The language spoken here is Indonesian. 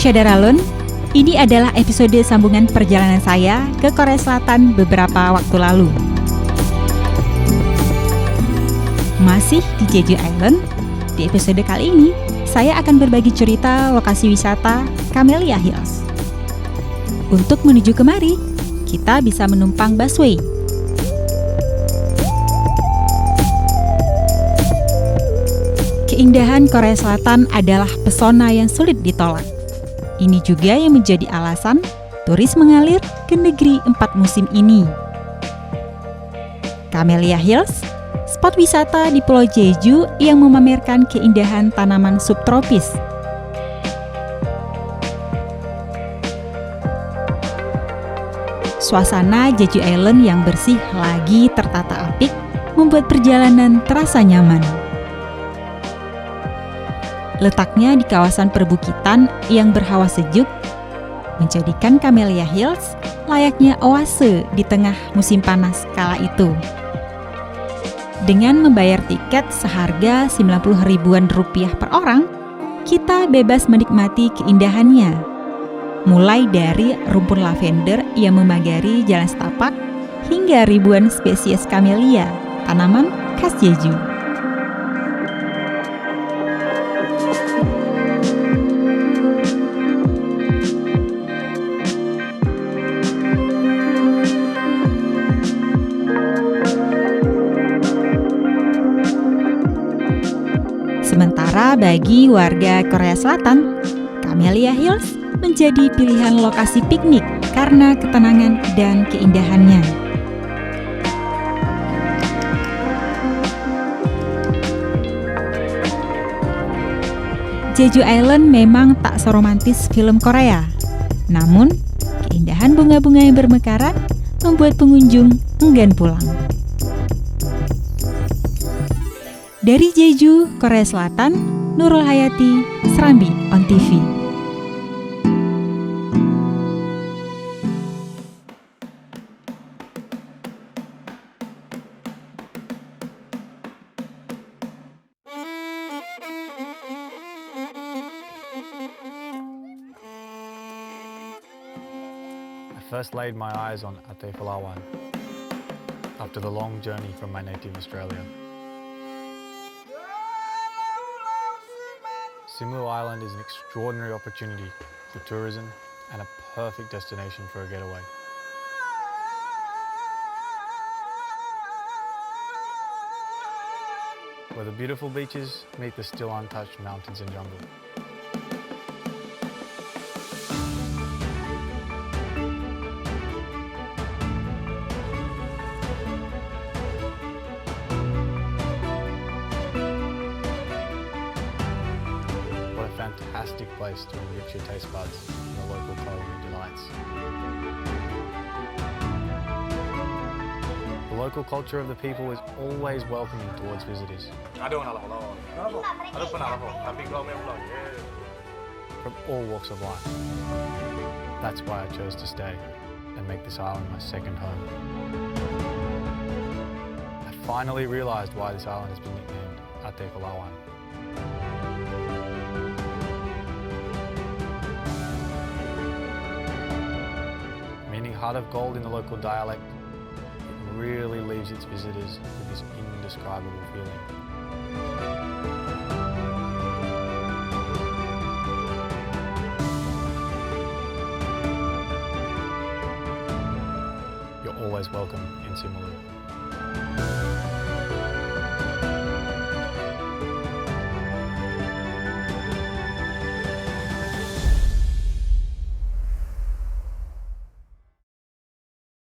Syadaralun, ini adalah episode sambungan perjalanan saya ke Korea Selatan beberapa waktu lalu. Masih di Jeju Island, di episode kali ini, saya akan berbagi cerita lokasi wisata Camellia Hills. Untuk menuju kemari, kita bisa menumpang busway. Keindahan Korea Selatan adalah pesona yang sulit ditolak. Ini juga yang menjadi alasan turis mengalir ke negeri 4 musim ini. Camellia Hills, spot wisata di Pulau Jeju yang memamerkan keindahan tanaman subtropis. Suasana Jeju Island yang bersih lagi tertata apik membuat perjalanan terasa nyaman. Letaknya di kawasan perbukitan yang berhawa sejuk, menjadikan Camellia Hills layaknya oase di tengah musim panas kala itu. Dengan membayar tiket seharga 90 ribuan rupiah per orang, kita bebas menikmati keindahannya. Mulai dari rumpun lavender yang memagari jalan setapak, hingga ribuan spesies camellia, tanaman khas Jeju. Sementara bagi warga Korea Selatan, Camellia Hills menjadi pilihan lokasi piknik karena ketenangan dan keindahannya. Jeju Island memang tak seromantis film Korea, namun keindahan bunga-bunga yang bermekaran membuat pengunjung enggan pulang. Dari Jeju, Korea Selatan, Nurul Hayati, Serambi on TV. I first laid my eyes on Ate Palawan after the long journey from my native Australia. Simu Island is an extraordinary opportunity for tourism and a perfect destination for a getaway. Where the beautiful beaches meet the still untouched mountains and jungle. Fantastic place to enrich your taste buds in the local culinary delights. The local culture of the people is always welcoming towards visitors. From all walks of life. That's why I chose to stay and make this island my second home. I finally realized why this island has been nicknamed Ate Palawan. Heart of gold in the local dialect, it really leaves its visitors with this indescribable feeling. You're always welcome in Simu.